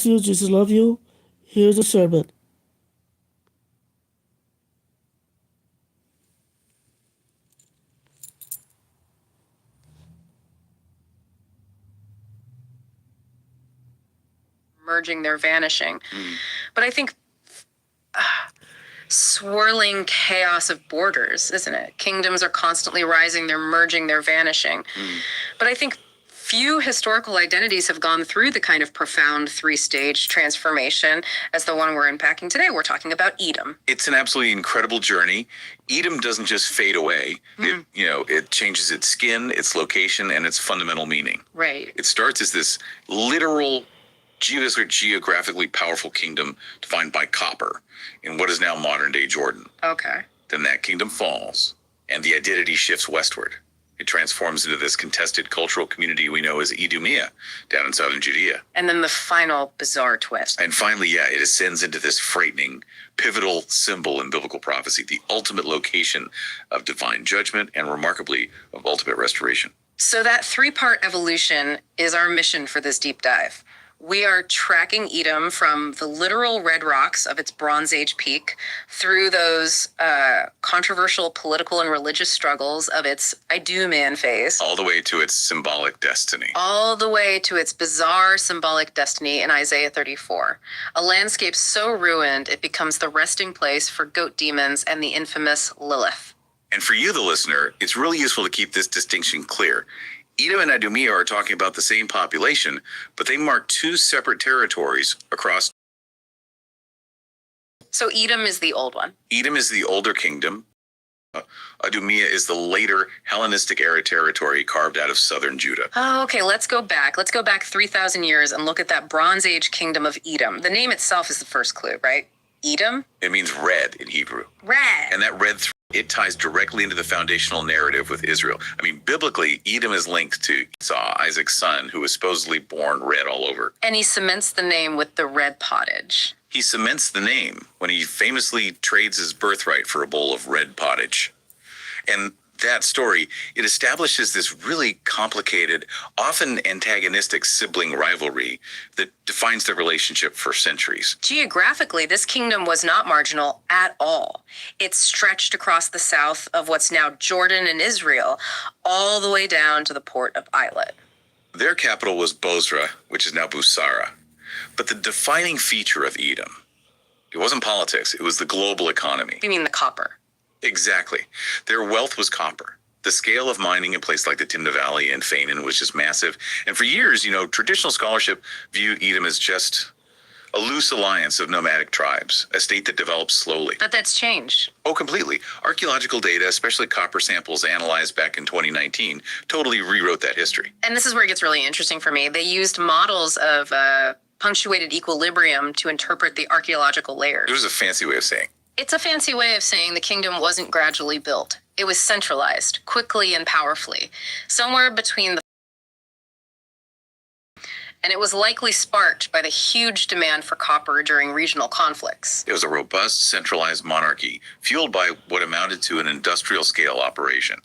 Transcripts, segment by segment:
You, Jesus love you. Here's a sermon. Merging, they're vanishing. But I think swirling chaos of borders, isn't it? Kingdoms are constantly rising, they're merging, they're vanishing. But I think few historical identities have gone through the kind of profound three-stage transformation as the one we're unpacking today. We're talking about Edom. It's an absolutely incredible journey. Edom doesn't just fade away. It changes its skin, its location, and its fundamental meaning. Right. It starts as this literal, geographically powerful kingdom defined by copper in what is now modern-day Jordan. Okay. Then that kingdom falls, and the identity shifts westward. It transforms into this contested cultural community we know as Idumea, down in southern Judea. And then the final bizarre twist. And finally, it ascends into this frightening, pivotal symbol in biblical prophecy, the ultimate location of divine judgment and, remarkably, of ultimate restoration. So that three-part evolution is our mission for this deep dive. We are tracking Edom from the literal red rocks of its Bronze Age peak through those controversial political and religious struggles of its Idumean phase. All the way to its symbolic destiny. All the way to its bizarre symbolic destiny in Isaiah 34. A landscape so ruined it becomes the resting place for goat demons and the infamous Lilith. And for you, the listener, it's really useful to keep this distinction clear. Edom and Idumea are talking about the same population, but they mark two separate territories across. So Edom is the old one. Edom is the older kingdom. Idumea is the later Hellenistic era territory carved out of southern Judah. Oh, okay, let's go back. Let's go back 3,000 years and look at that Bronze Age kingdom of Edom. The name itself is the first clue, right? Edom? It means red in Hebrew. Red. And that red it ties directly into the foundational narrative with Israel. I mean, biblically, Edom is linked to Esau, Isaac's son, who was supposedly born red all over. And he cements the name with the red pottage. He cements the name when he famously trades his birthright for a bowl of red pottage. And that story, it establishes this really complicated, often antagonistic sibling rivalry that defines their relationship for centuries. Geographically, this kingdom was not marginal at all. It stretched across the south of what's now Jordan and Israel, all the way down to the port of Eilat. Their capital was Bozrah, which is now Busara. But the defining feature of Edom, it wasn't politics, it was the global economy. You mean the copper? Exactly. Their wealth was copper. The scale of mining in places like the Timna Valley and Fainan was just massive. And for years, traditional scholarship viewed Edom as just a loose alliance of nomadic tribes, a state that developed slowly. But that's changed. Oh, completely. Archaeological data, especially copper samples analyzed back in 2019, totally rewrote that history. And this is where it gets really interesting for me. They used models of punctuated equilibrium to interpret the archaeological layers. It was a fancy way of saying. It's a fancy way of saying the kingdom wasn't gradually built. It was centralized, quickly and powerfully, somewhere between and it was likely sparked by the huge demand for copper during regional conflicts. It was a robust, centralized monarchy, fueled by what amounted to an industrial-scale operation.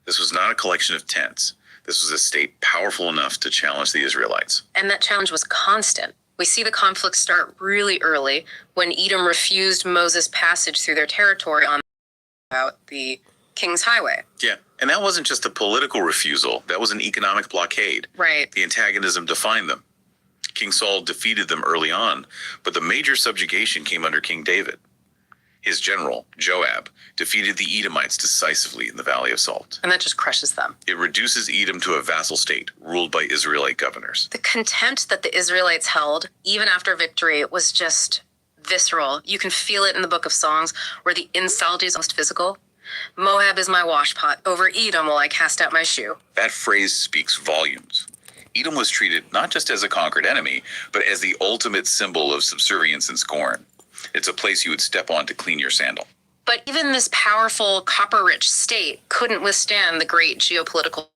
This was not a collection of tents. This was a state powerful enough to challenge the Israelites. And that challenge was constant. We see the conflict start really early when Edom refused Moses' passage through their territory on the King's Highway. Yeah, and that wasn't just a political refusal. That was an economic blockade. Right. The antagonism defined them. King Saul defeated them early on, but the major subjugation came under King David. His general, Joab, defeated the Edomites decisively in the Valley of Salt. And that just crushes them. It reduces Edom to a vassal state, ruled by Israelite governors. The contempt that the Israelites held, even after victory, was just visceral. You can feel it in the Book of Songs, where the insult is most physical. Moab is my washpot. Over Edom will I cast out my shoe. That phrase speaks volumes. Edom was treated not just as a conquered enemy, but as the ultimate symbol of subservience and scorn. It's a place you would step on to clean your sandal. But even this powerful, copper-rich state couldn't withstand the great geopolitical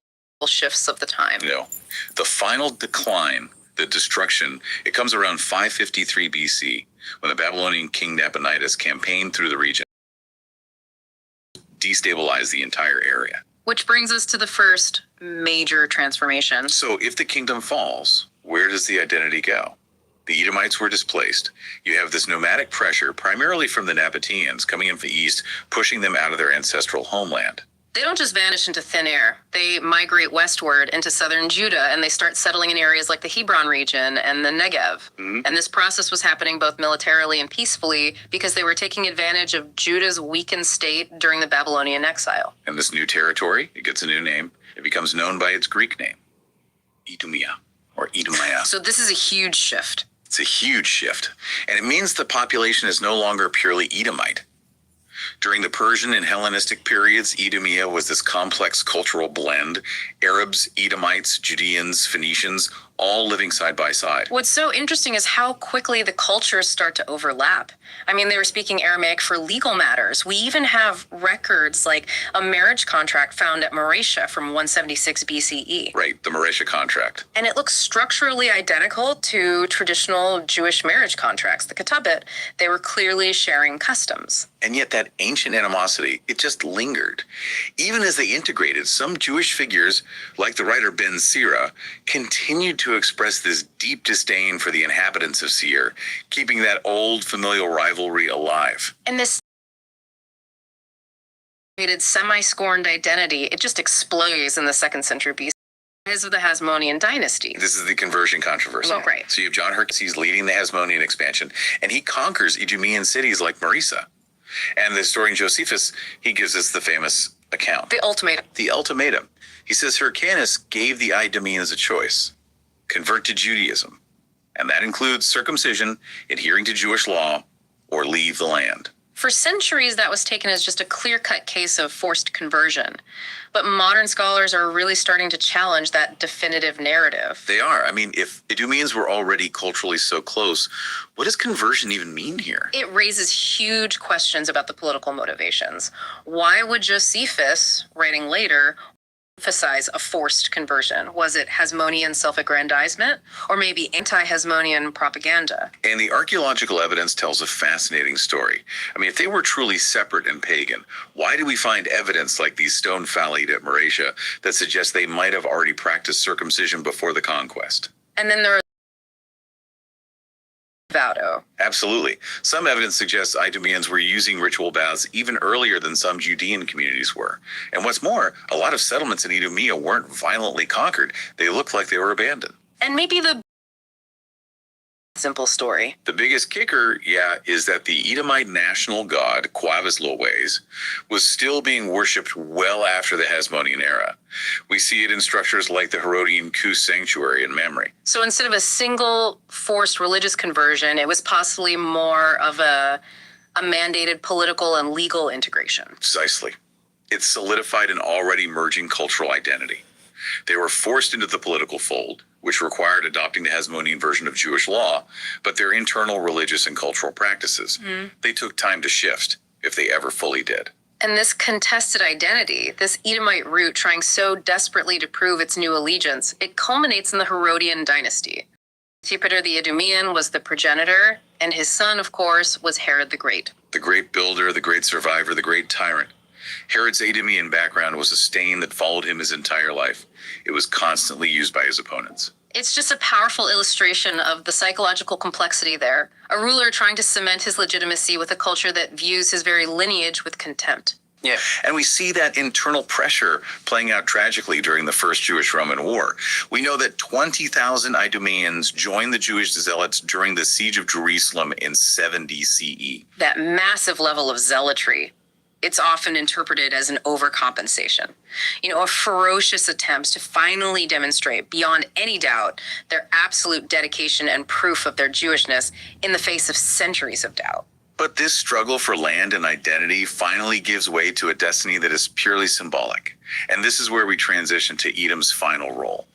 shifts of the time. No. The final decline, the destruction, it comes around 553 BC, when the Babylonian king Nabonidus campaigned through the region, destabilized the entire area. Which brings us to the first major transformation. So if the kingdom falls, where does the identity go? The Edomites were displaced. You have this nomadic pressure, primarily from the Nabateans, coming in from the east, pushing them out of their ancestral homeland. They don't just vanish into thin air. They migrate westward into southern Judah, and they start settling in areas like the Hebron region and the Negev. And this process was happening both militarily and peacefully because they were taking advantage of Judah's weakened state during the Babylonian exile. And this new territory, it gets a new name. It becomes known by its Greek name, Idumea, or Idumea. So this is a huge shift. It's a huge shift, and it means the population is no longer purely Edomite. During the Persian and Hellenistic periods, Idumea was this complex cultural blend. Arabs, Edomites, Judeans, Phoenicians, all living side by side. What's so interesting is how quickly the cultures start to overlap. I mean, they were speaking Aramaic for legal matters. We even have records like a marriage contract found at Marrero from 176 BCE. Right, the Marrero contract. And it looks structurally identical to traditional Jewish marriage contracts, the Ketubot. They were clearly sharing customs. And yet that ancient animosity, it just lingered. Even as they integrated, some Jewish figures, like the writer Ben Sira, continued to express this deep disdain for the inhabitants of Seir, keeping that old familial rivalry alive. And this semi-scorned identity, it just explodes in the 2nd century BC. Rise of the Hasmonean dynasty. This is the conversion controversy. Oh, right. So you have John Hyrcanus, he's leading the Hasmonean expansion, and he conquers Idumean cities like Marisa. And the historian Josephus, he gives us the famous account. The ultimatum. The ultimatum. He says Hyrcanus gave the Idumeans a choice: convert to Judaism, and that includes circumcision, adhering to Jewish law, or leave the land. For centuries, that was taken as just a clear-cut case of forced conversion. But modern scholars are really starting to challenge that definitive narrative. They are. I mean, if Idumeans were already culturally so close, what does conversion even mean here? It raises huge questions about the political motivations. Why would Josephus, writing later, emphasize a forced conversion? Was it Hasmonean self-aggrandizement, or maybe anti-Hasmonean propaganda? And the archaeological evidence tells a fascinating story. I mean, if they were truly separate and pagan, why do we find evidence like these stone phalli at Marrero that suggests they might have already practiced circumcision before the conquest? And then there are Vado. Absolutely. Some evidence suggests Idumeans were using ritual baths even earlier than some Judean communities were. And what's more, a lot of settlements in Idumea weren't violently conquered. They looked like they were abandoned. And maybe the simple story. The biggest kicker, is that the Edomite national god, Quavisloes, was still being worshipped well after the Hasmonean era. We see it in structures like the Herodian Kus sanctuary in Mamre. So instead of a single forced religious conversion, it was possibly more of a mandated political and legal integration. Precisely. It solidified an already merging cultural identity. They were forced into the political fold, which required adopting the Hasmonean version of Jewish law, but their internal religious and cultural practices, they took time to shift, if they ever fully did. And this contested identity, this Edomite root trying so desperately to prove its new allegiance, it culminates in the Herodian dynasty. Antipater the Idumean was the progenitor, and his son, of course, was Herod the Great. The great builder, the great survivor, the great tyrant. Herod's Idumean background was a stain that followed him his entire life. It was constantly used by his opponents. It's just a powerful illustration of the psychological complexity there. A ruler trying to cement his legitimacy with a culture that views his very lineage with contempt. Yeah, and we see that internal pressure playing out tragically during the First Jewish-Roman War. We know that 20,000 Idumeans joined the Jewish zealots during the siege of Jerusalem in 70 CE. That massive level of zealotry, it's often interpreted as an overcompensation. A ferocious attempt to finally demonstrate beyond any doubt their absolute dedication and proof of their Jewishness in the face of centuries of doubt. But this struggle for land and identity finally gives way to a destiny that is purely symbolic. And this is where we transition to Edom's final role,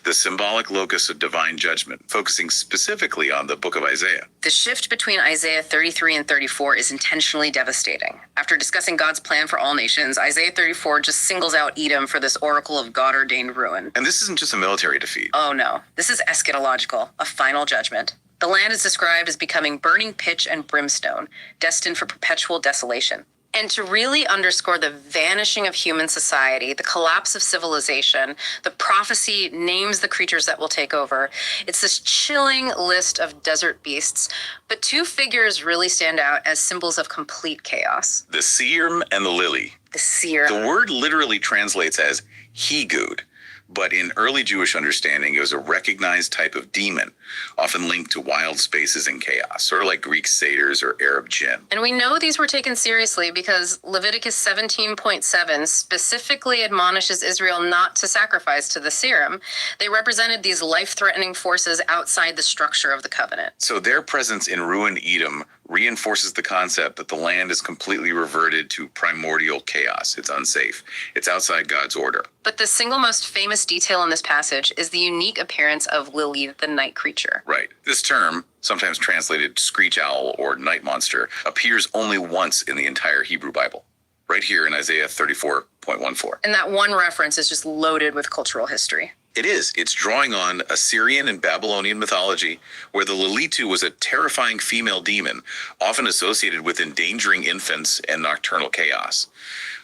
the symbolic locus of divine judgment, focusing specifically on the book of Isaiah. The shift between Isaiah 33 and 34 is intentionally devastating. After discussing God's plan for all nations, Isaiah 34 just singles out Edom for this oracle of God-ordained ruin. And this isn't just a military defeat. Oh no, this is eschatological, a final judgment. The land is described as becoming burning pitch and brimstone, destined for perpetual desolation. And to really underscore the vanishing of human society, the collapse of civilization, the prophecy names the creatures that will take over. It's this chilling list of desert beasts, but two figures really stand out as symbols of complete chaos. The seer and the lily. The seer. The word literally translates as he-good, but in early Jewish understanding, it was a recognized type of demon, often linked to wild spaces and chaos, sort of like Greek satyrs or Arab jinn. And we know these were taken seriously because Leviticus 17.7 specifically admonishes Israel not to sacrifice to the serum. They represented these life-threatening forces outside the structure of the covenant. So their presence in ruined Edom reinforces the concept that the land is completely reverted to primordial chaos. It's unsafe. It's outside God's order. But the single most famous detail in this passage is the unique appearance of Lily, the night creature. Right. This term, sometimes translated screech owl or night monster, appears only once in the entire Hebrew Bible, right here in Isaiah 34.14. And that one reference is just loaded with cultural history. It is. It's drawing on Assyrian and Babylonian mythology, where the Lilitu was a terrifying female demon, often associated with endangering infants and nocturnal chaos.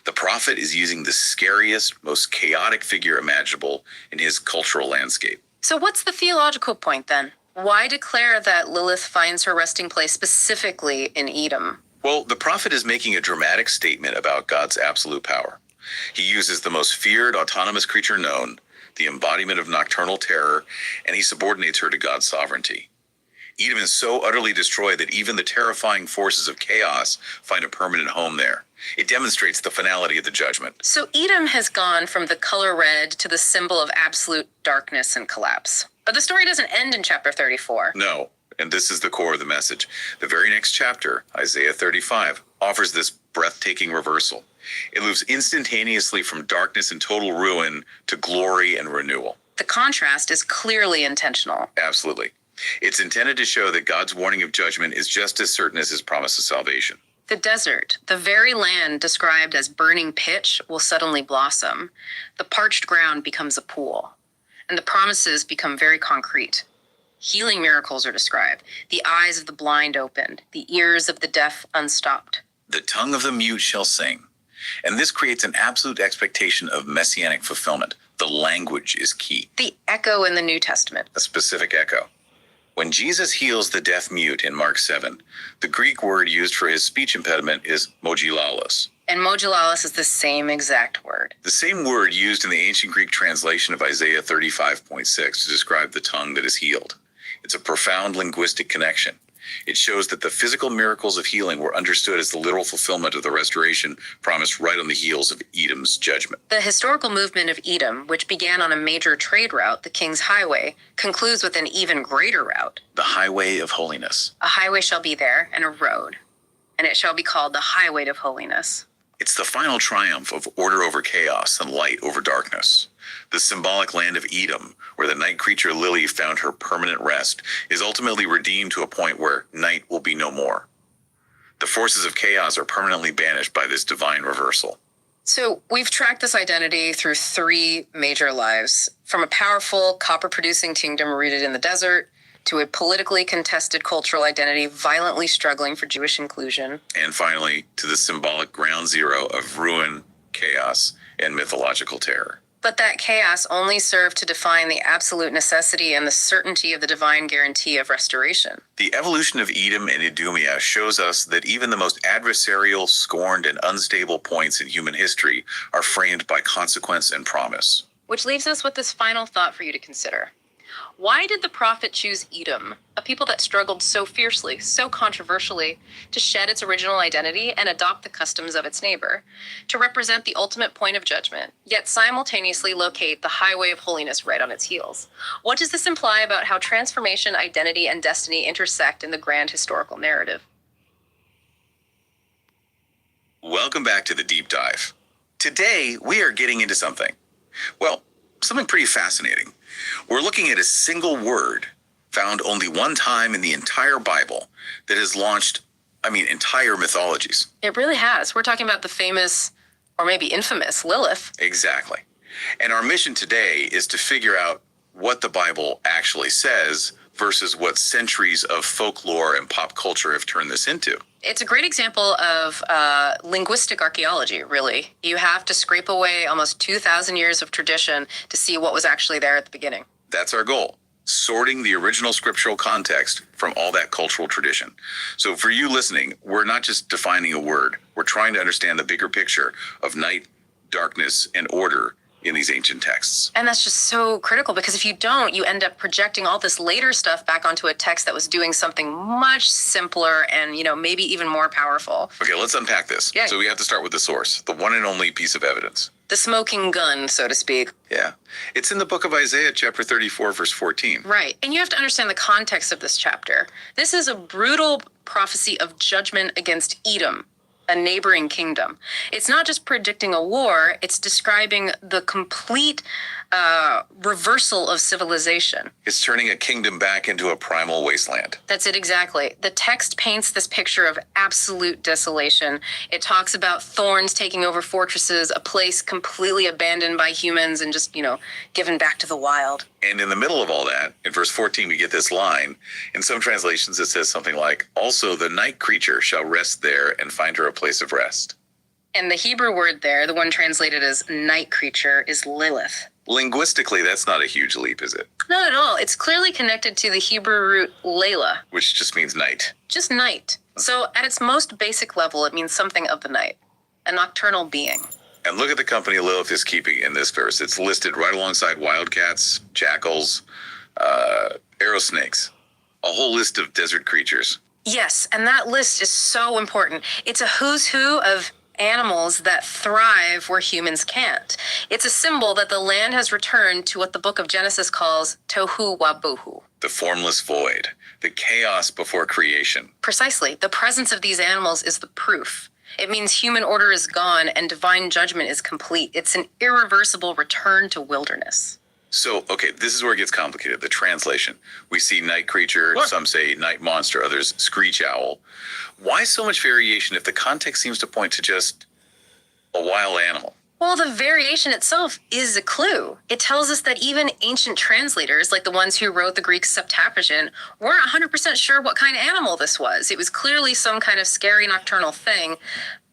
The prophet is using the scariest, most chaotic figure imaginable in his cultural landscape. So what's the theological point then? Why declare that Lilith finds her resting place specifically in Edom? Well, the prophet is making a dramatic statement about God's absolute power. He uses the most feared autonomous creature known, the embodiment of nocturnal terror, and he subordinates her to God's sovereignty. Edom is so utterly destroyed that even the terrifying forces of chaos find a permanent home there. It demonstrates the finality of the judgment. So Edom has gone from the color red to the symbol of absolute darkness and collapse. But the story doesn't end in chapter 34. No, and this is the core of the message. The very next chapter, Isaiah 35, offers this breathtaking reversal. It moves instantaneously from darkness and total ruin to glory and renewal. The contrast is clearly intentional. Absolutely. It's intended to show that God's warning of judgment is just as certain as his promise of salvation. The desert, the very land described as burning pitch, will suddenly blossom. The parched ground becomes a pool, and the promises become very concrete. Healing miracles are described. The eyes of the blind opened, the ears of the deaf unstopped. The tongue of the mute shall sing. And this creates an absolute expectation of messianic fulfillment. The language is key. The echo in the New Testament. A specific echo. When Jesus heals the deaf mute in Mark 7, the Greek word used for his speech impediment is mogilalos. And mogilalos is the same exact word. The same word used in the ancient Greek translation of Isaiah 35.6 to describe the tongue that is healed. It's a profound linguistic connection. It shows that the physical miracles of healing were understood as the literal fulfillment of the restoration promised right on the heels of Edom's judgment. The historical movement of Edom, which began on a major trade route, the King's Highway, concludes with an even greater route. The highway of holiness. A highway shall be there, and a road, and it shall be called the highway of holiness. It's the final triumph of order over chaos and light over darkness. The symbolic land of Edom, where the night creature Lily found her permanent rest, is ultimately redeemed to a point where night will be no more. The forces of chaos are permanently banished by this divine reversal. So we've tracked this identity through three major lives, from a powerful copper-producing kingdom rooted in the desert, to a politically contested cultural identity violently struggling for Jewish inclusion. And finally, to the symbolic ground zero of ruin, chaos, and mythological terror. But that chaos only served to define the absolute necessity and the certainty of the divine guarantee of restoration. The evolution of Edom and Idumea shows us that even the most adversarial, scorned, and unstable points in human history are framed by consequence and promise. Which leaves us with this final thought for you to consider. Why did the prophet choose Edom, a people that struggled so fiercely, so controversially, to shed its original identity and adopt the customs of its neighbor, to represent the ultimate point of judgment, yet simultaneously locate the highway of holiness right on its heels? What does this imply about how transformation, identity, and destiny intersect in the grand historical narrative? Welcome back to the Deep Dive. Today, we are getting into something pretty fascinating. We're looking at a single word found only one time in the entire Bible that has launched, entire mythologies. It really has. We're talking about the famous, or maybe infamous, Lilith. Exactly. And our mission today is to figure out what the Bible actually says versus what centuries of folklore and pop culture have turned this into. It's a great example of linguistic archaeology, really. You have to scrape away almost 2,000 years of tradition to see what was actually there at the beginning. That's our goal. Sorting the original scriptural context from all that cultural tradition. So for you listening, we're not just defining a word. We're trying to understand the bigger picture of night, darkness, and order in these ancient texts. And that's just so critical, because if you don't, you end up projecting all this later stuff back onto a text that was doing something much simpler and, maybe even more powerful. Okay, let's unpack this. Yeah. So we have to start with the source, the one and only piece of evidence. The smoking gun, so to speak. Yeah. It's in the book of Isaiah, chapter 34, verse 14. Right. And you have to understand the context of this chapter. This is a brutal prophecy of judgment against Edom, a neighboring kingdom. It's not just predicting a war, it's describing the complete reversal of civilization. It's turning a kingdom back into a primal wasteland. That's it exactly. The text paints this picture of absolute desolation. It talks about thorns taking over fortresses, a place completely abandoned by humans and just, given back to the wild. And in the middle of all that, in verse 14, we get this line. In some translations, it says something like, also the night creature shall rest there and find her a place of rest. And the Hebrew word there, the one translated as night creature, is Lilith. Linguistically, that's not a huge leap, is it? Not at all. It's clearly connected to the Hebrew root Layla, Which just means night. just night. So at its most basic level, it means something of the night, a nocturnal being. And look at the company Lilith is keeping in this verse. It's listed right alongside wildcats, jackals, arrow snakes, a whole list of desert creatures. Yes, and that list is so important. It's a who's who of animals that thrive where humans can't. It's a symbol that the land has returned to what the book of Genesis calls tohu wabohu. The formless void, the chaos before creation. Precisely. The presence of these animals is the proof. It means human order is gone and divine judgment is complete. It's an irreversible return to wilderness. So, okay, this is where it gets complicated, the translation. We see night creature, some say night monster, others screech owl. Why so much variation if the context seems to point to just a wild animal? Well, the variation itself is a clue. It tells us that even ancient translators, like the ones who wrote the Greek Septuagint, weren't 100% sure what kind of animal this was. It was clearly some kind of scary nocturnal thing,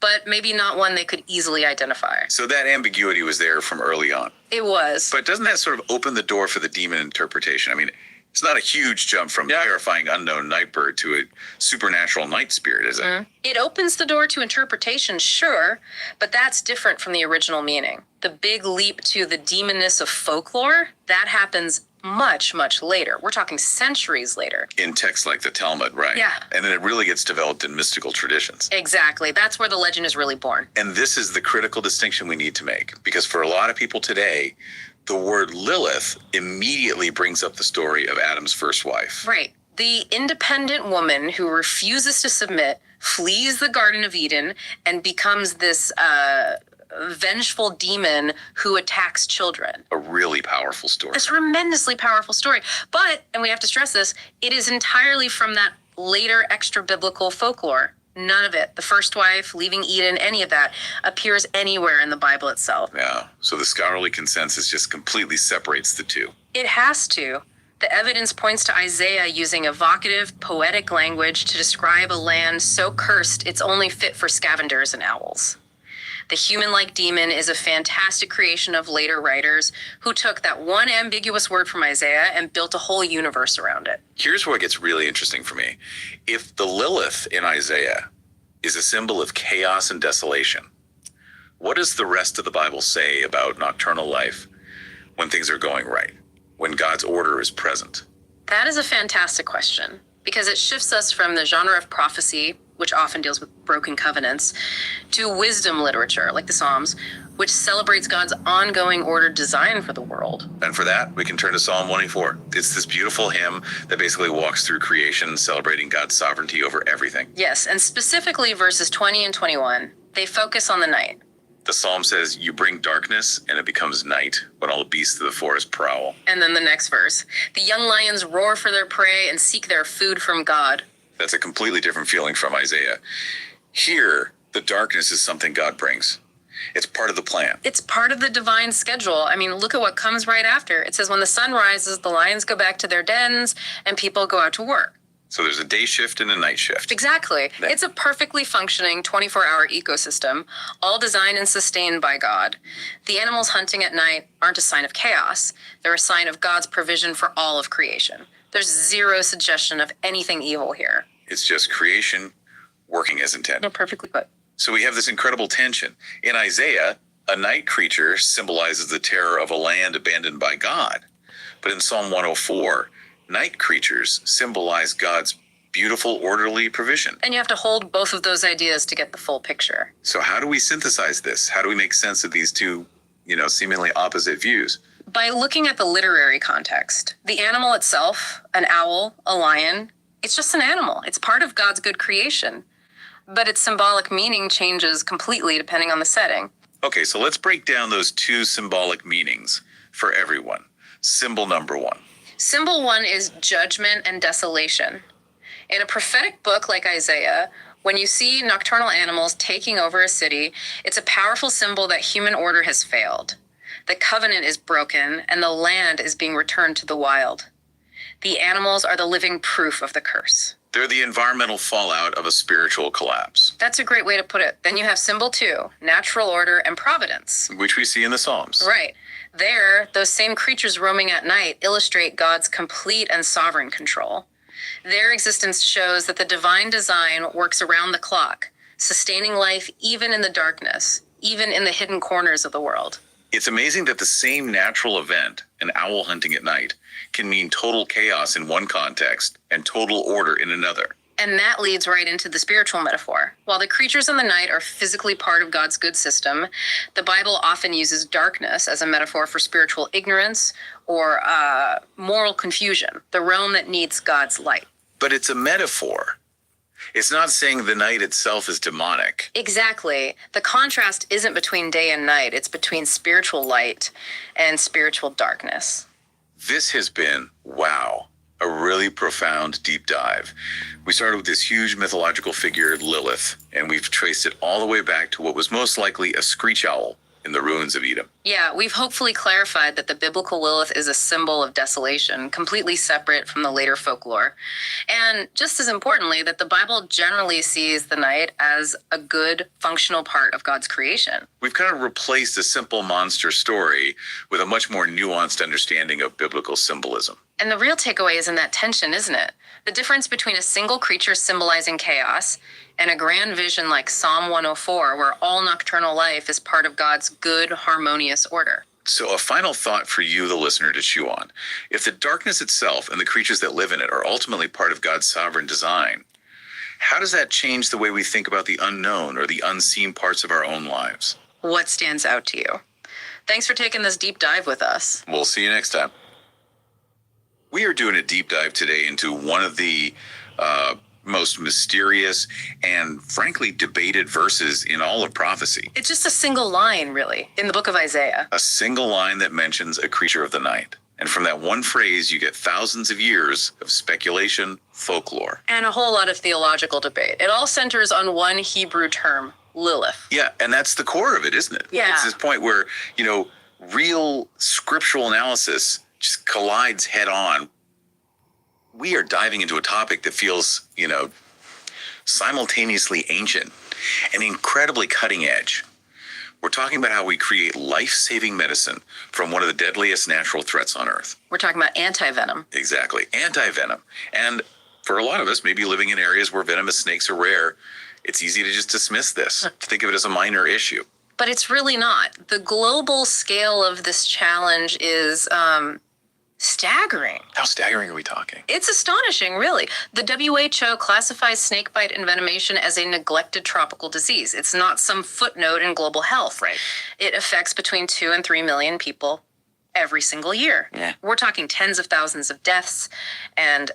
but maybe not one they could easily identify. So that ambiguity was there from early on. It was. But doesn't that sort of open the door for the demon interpretation? I mean, it's not a huge jump from terrifying unknown night bird to a supernatural night spirit, is it? It opens the door to interpretation, sure, but that's different from the original meaning. The big leap to the demonness of folklore, that happens much, much later. We're talking centuries later. In texts like the Talmud, right? Yeah. And then it really gets developed in mystical traditions. Exactly. That's where the legend is really born. And this is the critical distinction we need to make, because for a lot of people today, the word Lilith immediately brings up the story of Adam's first wife. Right. The independent woman who refuses to submit, flees the Garden of Eden, and becomes this vengeful demon who attacks children. A really powerful story. A tremendously powerful story. But, and we have to stress this, it is entirely from that later extra-biblical folklore. None of it, the first wife, leaving Eden, any of that, appears anywhere in the Bible itself. Yeah, so the scholarly consensus just completely separates the two. It has to. The evidence points to Isaiah using evocative, poetic language to describe a land so cursed it's only fit for scavengers and owls. The human-like demon is a fantastic creation of later writers who took that one ambiguous word from Isaiah and built a whole universe around it. Here's where it gets really interesting for me. If the Lilith in Isaiah is a symbol of chaos and desolation, what does the rest of the Bible say about nocturnal life when things are going right, when God's order is present? That is a fantastic question, because it shifts us from the genre of prophecy, which often deals with broken covenants, to wisdom literature, like the Psalms, which celebrates God's ongoing ordered design for the world. And for that, we can turn to Psalm 184. It's this beautiful hymn that basically walks through creation, celebrating God's sovereignty over everything. Yes, and specifically verses 20 and 21, they focus on the night. The psalm says, you bring darkness and it becomes night when all the beasts of the forest prowl. And then the next verse, the young lions roar for their prey and seek their food from God. That's a completely different feeling from Isaiah. Here, the darkness is something God brings. It's part of the plan. It's part of the divine schedule. I mean, look at what comes right after. It says when the sun rises, the lions go back to their dens and people go out to work. So there's a day shift and a night shift. Exactly. It's a perfectly functioning 24-hour ecosystem, all designed and sustained by God. The animals hunting at night aren't a sign of chaos. They're a sign of God's provision for all of creation. There's zero suggestion of anything evil here. It's just creation working as intended. No, perfectly put. So we have this incredible tension. In Isaiah, a night creature symbolizes the terror of a land abandoned by God. But in Psalm 104, night creatures symbolize God's beautiful, orderly provision. And you have to hold both of those ideas to get the full picture. So how do we synthesize this? How do we make sense of these two, seemingly opposite views? By looking at the literary context, the animal itself, an owl, a lion, it's just an animal. It's part of God's good creation. But its symbolic meaning changes completely depending on the setting. Okay, so let's break down those two symbolic meanings for everyone. Symbol number one. Symbol one is judgment and desolation. In a prophetic book like Isaiah, when you see nocturnal animals taking over a city, it's a powerful symbol that human order has failed. The covenant is broken and the land is being returned to the wild. The animals are the living proof of the curse. They're the environmental fallout of a spiritual collapse. That's a great way to put it. Then you have symbol two, natural order and providence. Which we see in the Psalms. Right. There, those same creatures roaming at night illustrate God's complete and sovereign control. Their existence shows that the divine design works around the clock, sustaining life even in the darkness, even in the hidden corners of the world. It's amazing that the same natural event, an owl hunting at night, can mean total chaos in one context and total order in another. And that leads right into the spiritual metaphor. While the creatures in the night are physically part of God's good system, the Bible often uses darkness as a metaphor for spiritual ignorance or moral confusion, the realm that needs God's light. But it's a metaphor. It's not saying the night itself is demonic. Exactly. The contrast isn't between day and night. It's between spiritual light and spiritual darkness. This has been, wow, a really profound deep dive. We started with this huge mythological figure, Lilith, and we've traced it all the way back to what was most likely a screech owl in the ruins of Edom. Yeah, we've hopefully clarified that the biblical Lilith is a symbol of desolation, completely separate from the later folklore. And just as importantly, that the Bible generally sees the night as a good, functional part of God's creation. We've kind of replaced a simple monster story with a much more nuanced understanding of biblical symbolism. And the real takeaway is in that tension, isn't it? The difference between a single creature symbolizing chaos and a grand vision like Psalm 104, where all nocturnal life is part of God's good, harmonious order. So a final thought for you, the listener, to chew on. If the darkness itself and the creatures that live in it are ultimately part of God's sovereign design, how does that change the way we think about the unknown or the unseen parts of our own lives? What stands out to you? Thanks for taking this deep dive with us. We'll see you next time. We are doing a deep dive today into one of the most mysterious and frankly debated verses in all of prophecy. It's just a single line, really, in the book of Isaiah. A single line that mentions a creature of the night. And from that one phrase, you get thousands of years of speculation, folklore. And a whole lot of theological debate. It all centers on one Hebrew term, Lilith. Yeah, and that's the core of it, isn't it? Yeah. It's this point where, real scriptural analysis just collides head on. We are diving into a topic that feels, simultaneously ancient and incredibly cutting edge. We're talking about how we create life-saving medicine from one of the deadliest natural threats on Earth. We're talking about anti-venom. Exactly, anti-venom. And for a lot of us, maybe living in areas where venomous snakes are rare, it's easy to just dismiss this, to think of it as a minor issue. But it's really not. The global scale of this challenge is staggering. How staggering are we talking? It's astonishing, really. The WHO classifies snakebite envenomation as a neglected tropical disease. It's not some footnote in global health. Right. It affects between 2 and 3 million people every single year. Yeah. We're talking tens of thousands of deaths and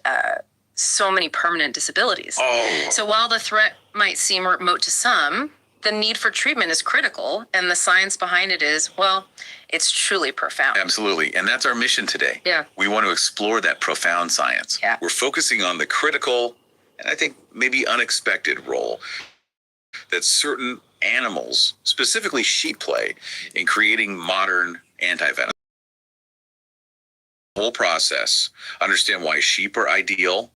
so many permanent disabilities. Oh. So while the threat might seem remote to some, the need for treatment is critical, and the science behind it is, it's truly profound. Absolutely. And that's our mission today. Yeah. We want to explore that profound science. Yeah. We're focusing on the critical and I think maybe unexpected role that certain animals, specifically sheep, play in creating modern antivenom. Whole process, understand why sheep are ideal.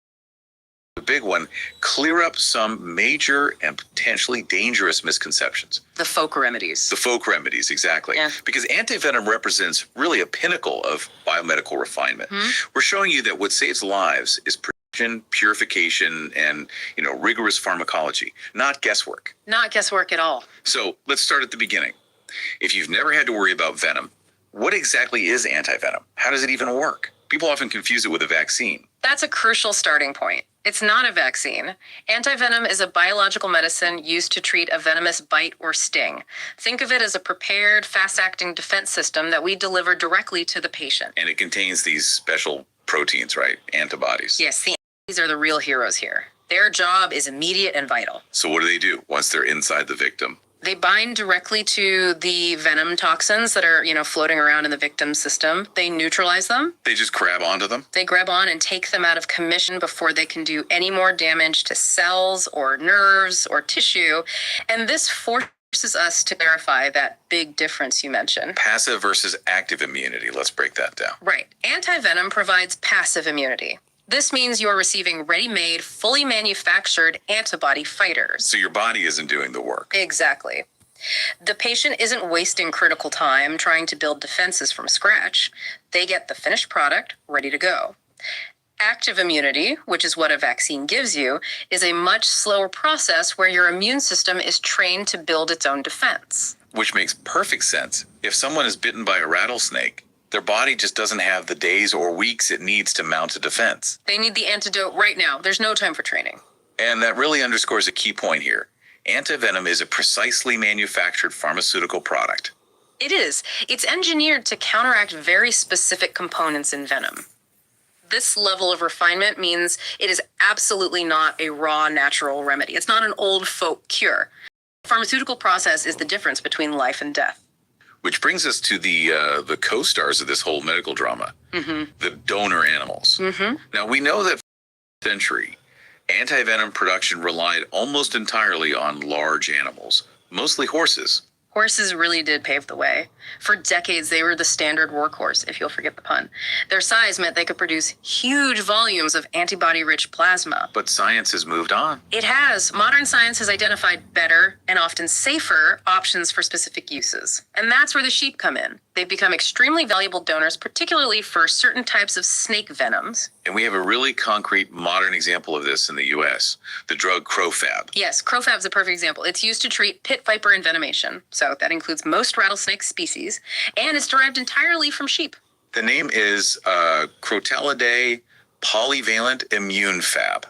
The big one, clear up some major and potentially dangerous misconceptions. The folk remedies. The folk remedies, exactly. Yeah. Because antivenom represents really a pinnacle of biomedical refinement. We're showing you that what saves lives is prevention, purification, and rigorous pharmacology, not guesswork. Not guesswork at all. So let's start at the beginning. If you've never had to worry about venom, what exactly is antivenom? How does it even work? People often confuse it with a vaccine. That's a crucial starting point. It's not a vaccine. Antivenom is a biological medicine used to treat a venomous bite or sting. Think of it as a prepared, fast-acting defense system that we deliver directly to the patient. And it contains these special proteins, right? Antibodies. Yes, these are the real heroes here. Their job is immediate and vital. So what do they do once they're inside the victim? They bind directly to the venom toxins that are, floating around in the victim's system. They neutralize them. They just grab onto them? They grab on and take them out of commission before they can do any more damage to cells or nerves or tissue. And this forces us to clarify that big difference you mentioned. Passive versus active immunity. Let's break that down. Right. Antivenom provides passive immunity. This means you're receiving ready-made, fully manufactured antibody fighters. So your body isn't doing the work. Exactly. The patient isn't wasting critical time trying to build defenses from scratch. They get the finished product ready to go. Active immunity, which is what a vaccine gives you, is a much slower process where your immune system is trained to build its own defense. Which makes perfect sense. If someone is bitten by a rattlesnake, their body just doesn't have the days or weeks it needs to mount a defense. They need the antidote right now. There's no time for training. And that really underscores a key point here. Antivenom is a precisely manufactured pharmaceutical product. It is. It's engineered to counteract very specific components in venom. This level of refinement means it is absolutely not a raw natural remedy. It's not an old folk cure. The pharmaceutical process is the difference between life and death. Which brings us to the co-stars of this whole medical drama, the donor animals. Now, we know that for a century, antivenom production relied almost entirely on large animals, mostly horses. Horses really did pave the way. For decades, they were the standard workhorse, if you'll forget the pun. Their size meant they could produce huge volumes of antibody-rich plasma. But science has moved on. It has. Modern science has identified better and often safer options for specific uses. And that's where the sheep come in. They've become extremely valuable donors, particularly for certain types of snake venoms. And we have a really concrete modern example of this in the U.S., the drug Crofab. Yes, Crofab is a perfect example. It's used to treat pit viper envenomation. So that includes most rattlesnake species, and it's derived entirely from sheep. The name is Crotalidae polyvalent immune fab.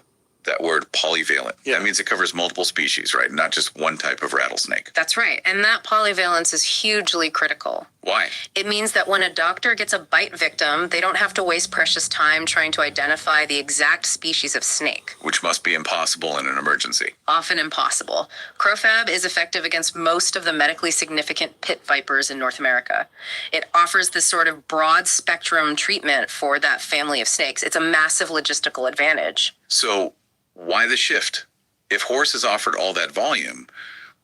That word polyvalent. Yeah. That means it covers multiple species, right? Not just one type of rattlesnake. That's right. And that polyvalence is hugely critical. Why? It means that when a doctor gets a bite victim, they don't have to waste precious time trying to identify the exact species of snake. Which must be impossible in an emergency. Often impossible. Crofab is effective against most of the medically significant pit vipers in North America. It offers this sort of broad spectrum treatment for that family of snakes. It's a massive logistical advantage. So why the shift? If horse is offered all that volume,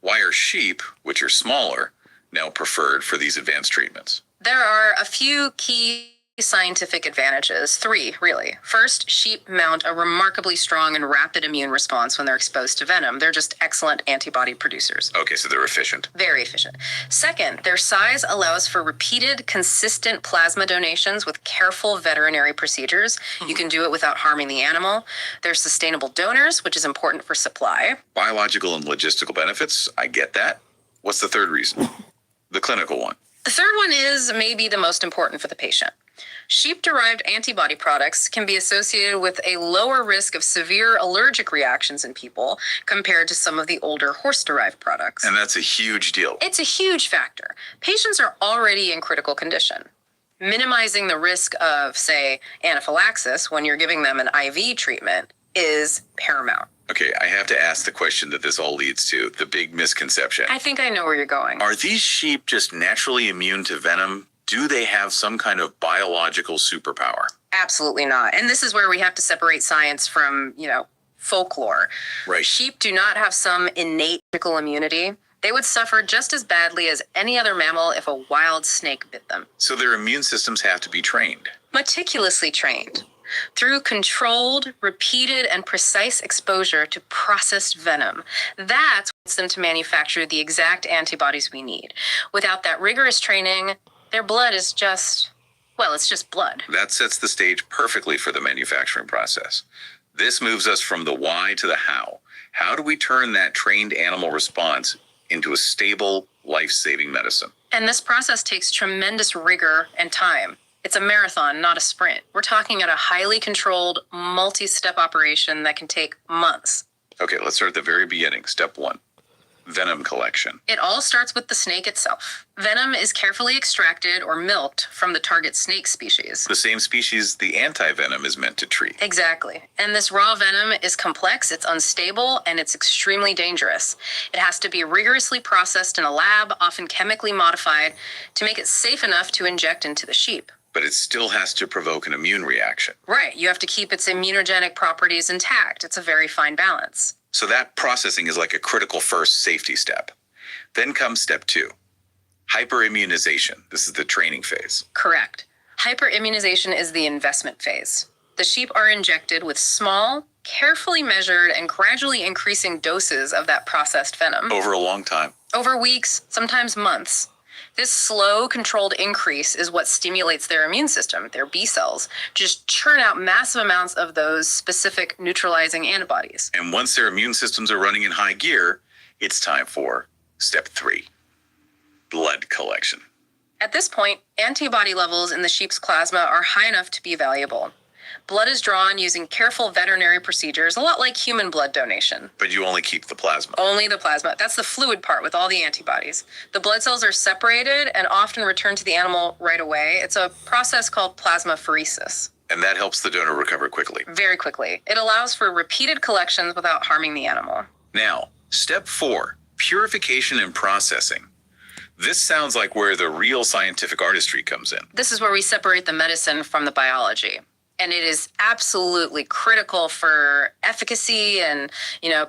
why are sheep, which are smaller, now preferred for these advanced treatments? There are a few key scientific advantages. 3, really. First, sheep mount a remarkably strong and rapid immune response when they're exposed to venom. They're just excellent antibody producers. Okay, so they're efficient. Very efficient. Second, their size allows for repeated, consistent plasma donations with careful veterinary procedures. You can do it without harming the animal. They're sustainable donors, which is important for supply. Biological and logistical benefits, I get that. What's the third reason? The clinical one. The third one is maybe the most important for the patient. Sheep-derived antibody products can be associated with a lower risk of severe allergic reactions in people compared to some of the older horse-derived products. And that's a huge deal. It's a huge factor. Patients are already in critical condition. Minimizing the risk of, say, anaphylaxis when you're giving them an IV treatment is paramount. Okay, I have to ask the question that this all leads to, the big misconception. I think I know where you're going. Are these sheep just naturally immune to venom? Do they have some kind of biological superpower? Absolutely not. And this is where we have to separate science from, folklore. Right. Sheep do not have some innate physical immunity. They would suffer just as badly as any other mammal if a wild snake bit them. So their immune systems have to be trained. Meticulously trained. Through controlled, repeated, and precise exposure to processed venom. That's what gets them to manufacture the exact antibodies we need. Without that rigorous training, their blood is just, well, it's just blood. That sets the stage perfectly for the manufacturing process. This moves us from the why to the how. How do we turn that trained animal response into a stable, life-saving medicine? And this process takes tremendous rigor and time. It's a marathon, not a sprint. We're talking at a highly controlled, multi-step operation that can take months. Okay, let's start at the very beginning. Step 1, venom collection. It all starts with the snake itself. Venom is carefully extracted or milked from the target snake species. The same species the anti-venom is meant to treat. Exactly. And this raw venom is complex, it's unstable, and it's extremely dangerous. It has to be rigorously processed in a lab, often chemically modified, to make it safe enough to inject into the sheep. But it still has to provoke an immune reaction. Right, you have to keep its immunogenic properties intact. It's a very fine balance. So that processing is like a critical first safety step. Then comes step 2, hyperimmunization. This is the training phase. Correct. Hyperimmunization is the investment phase. The sheep are injected with small, carefully measured, and gradually increasing doses of that processed venom. Over a long time. Over weeks, sometimes months. This slow, controlled increase is what stimulates their immune system, their B cells, just churn out massive amounts of those specific neutralizing antibodies. And once their immune systems are running in high gear, it's time for step 3, blood collection. At this point, antibody levels in the sheep's plasma are high enough to be valuable. Blood is drawn using careful veterinary procedures, a lot like human blood donation. But you only keep the plasma. Only the plasma. That's the fluid part with all the antibodies. The blood cells are separated and often returned to the animal right away. It's a process called plasmapheresis. And that helps the donor recover quickly. Very quickly. It allows for repeated collections without harming the animal. Now, step 4, purification and processing. This sounds like where the real scientific artistry comes in. This is where we separate the medicine from the biology. And it is absolutely critical for efficacy and,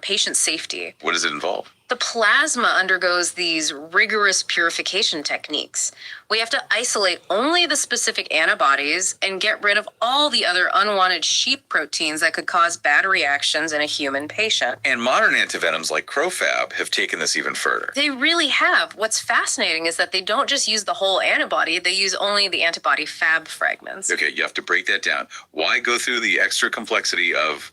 patient safety. What does it involve? The plasma undergoes these rigorous purification techniques. We have to isolate only the specific antibodies and get rid of all the other unwanted sheep proteins that could cause bad reactions in a human patient. And modern antivenoms like Crofab have taken this even further. They really have. What's fascinating is that they don't just use the whole antibody, they use only the antibody Fab fragments. Okay, you have to break that down. Why go through the extra complexity of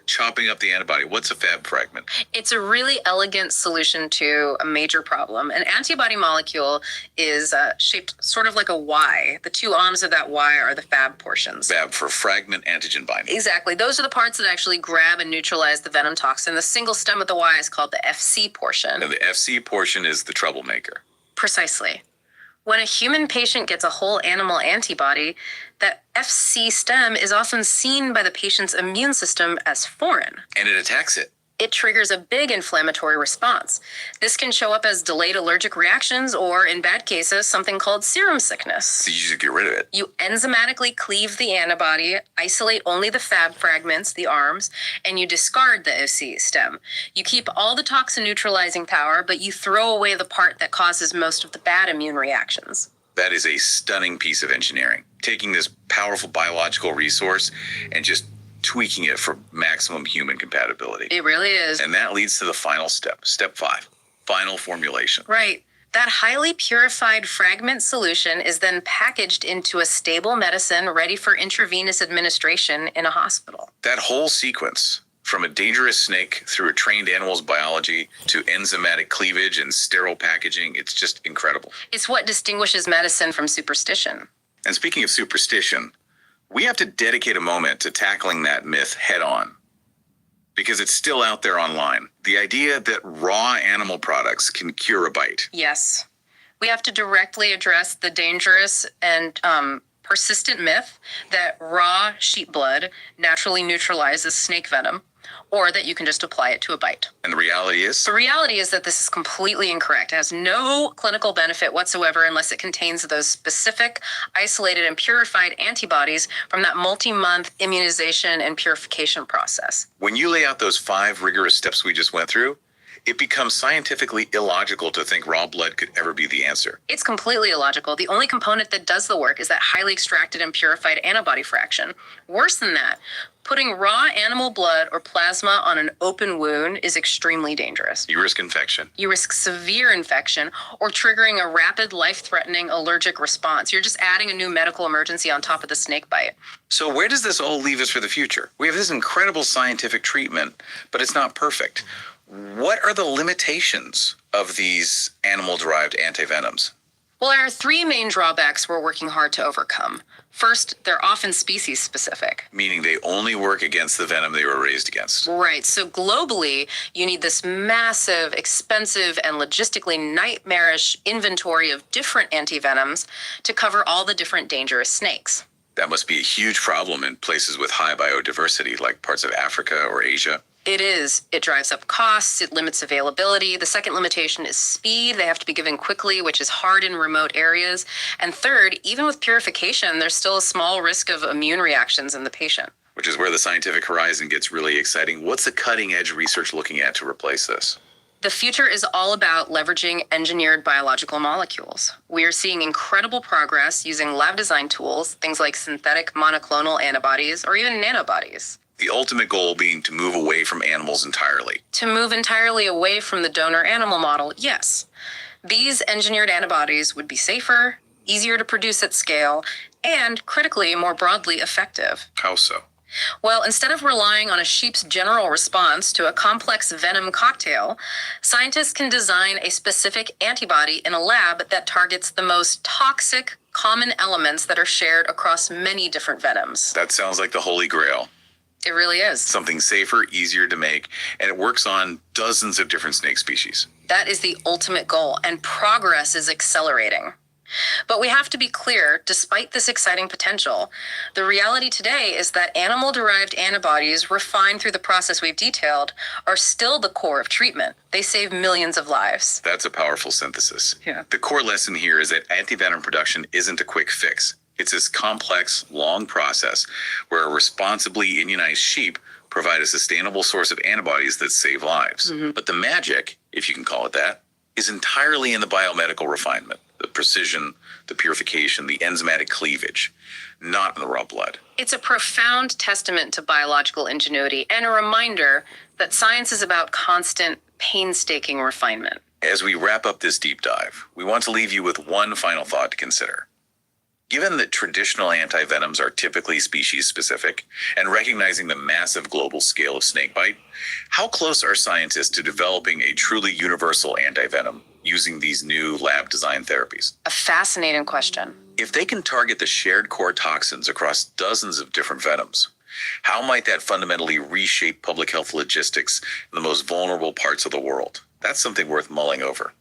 chopping up the antibody? What's a Fab fragment? It's a really elegant solution to a major problem. An antibody molecule is shaped sort of like a Y. The two arms of that Y are the Fab portions. Fab for fragment antigen binding. Exactly. Those are the parts that actually grab and neutralize the venom toxin. The single stem of the Y is called the FC portion. And the FC portion is the troublemaker. Precisely. When a human patient gets a whole animal antibody, that FC stem is often seen by the patient's immune system as foreign. And it attacks it. It triggers a big inflammatory response. This can show up as delayed allergic reactions or, in bad cases, something called serum sickness. So you just get rid of it. You enzymatically cleave the antibody, isolate only the Fab fragments, the arms, and you discard the FC stem. You keep all the toxin neutralizing power, but you throw away the part that causes most of the bad immune reactions. That is a stunning piece of engineering. Taking this powerful biological resource and just tweaking it for maximum human compatibility. It really is. And that leads to the final step, step 5, final formulation. Right. That highly purified fragment solution is then packaged into a stable medicine ready for intravenous administration in a hospital. That whole sequence, from a dangerous snake through a trained animal's biology to enzymatic cleavage and sterile packaging, it's just incredible. It's what distinguishes medicine from superstition. And speaking of superstition, we have to dedicate a moment to tackling that myth head on, because it's still out there online. The idea that raw animal products can cure a bite. Yes. We have to directly address the dangerous and persistent myth that raw sheep blood naturally neutralizes snake venom, or that you can just apply it to a bite. And the reality is? The reality is that this is completely incorrect. It has no clinical benefit whatsoever unless it contains those specific, isolated, and purified antibodies from that multi-month immunization and purification process. When you lay out those 5 rigorous steps we just went through, it becomes scientifically illogical to think raw blood could ever be the answer. It's completely illogical. The only component that does the work is that highly extracted and purified antibody fraction. Worse than that, putting raw animal blood or plasma on an open wound is extremely dangerous. You risk infection. You risk severe infection or triggering a rapid, life-threatening allergic response. You're just adding a new medical emergency on top of the snake bite. So where does this all leave us for the future? We have this incredible scientific treatment, but it's not perfect. What are the limitations of these animal-derived antivenoms? Well, there are three main drawbacks we're working hard to overcome. First, they're often species-specific. Meaning they only work against the venom they were raised against. Right, so globally, you need this massive, expensive, and logistically nightmarish inventory of different antivenoms to cover all the different dangerous snakes. That must be a huge problem in places with high biodiversity, like parts of Africa or Asia. It is. It drives up costs. It limits availability. The second limitation is speed. They have to be given quickly, which is hard in remote areas. And third, even with purification, there's still a small risk of immune reactions in the patient. Which is where the scientific horizon gets really exciting. What's the cutting edge research looking at to replace this? The future is all about leveraging engineered biological molecules. We are seeing incredible progress using lab design tools, things like synthetic monoclonal antibodies or even nanobodies. The ultimate goal being to move away from animals entirely. To move entirely away from the donor animal model, yes. These engineered antibodies would be safer, easier to produce at scale, and critically, more broadly effective. How so? Well, instead of relying on a sheep's general response to a complex venom cocktail, scientists can design a specific antibody in a lab that targets the most toxic common elements that are shared across many different venoms. That sounds like the holy grail. It really is. Something safer, easier to make, and it works on dozens of different snake species. That is the ultimate goal, and progress is accelerating. But we have to be clear, despite this exciting potential, the reality today is that animal-derived antibodies refined through the process we've detailed are still the core of treatment. They save millions of lives. That's a powerful synthesis. Yeah. The core lesson here is that antivenom production isn't a quick fix. It's this complex, long process where responsibly immunized sheep provide a sustainable source of antibodies that save lives. But the magic, if you can call it that, is entirely in the biomedical refinement, the precision, the purification, the enzymatic cleavage, not in the raw blood. It's a profound testament to biological ingenuity and a reminder that science is about constant, painstaking refinement. As we wrap up this deep dive, we want to leave you with one final thought to consider. Given that traditional antivenoms are typically species-specific, and recognizing the massive global scale of snakebite, how close are scientists to developing a truly universal antivenom using these new lab-designed therapies? A fascinating question. If they can target the shared core toxins across dozens of different venoms, how might that fundamentally reshape public health logistics in the most vulnerable parts of the world? That's something worth mulling over.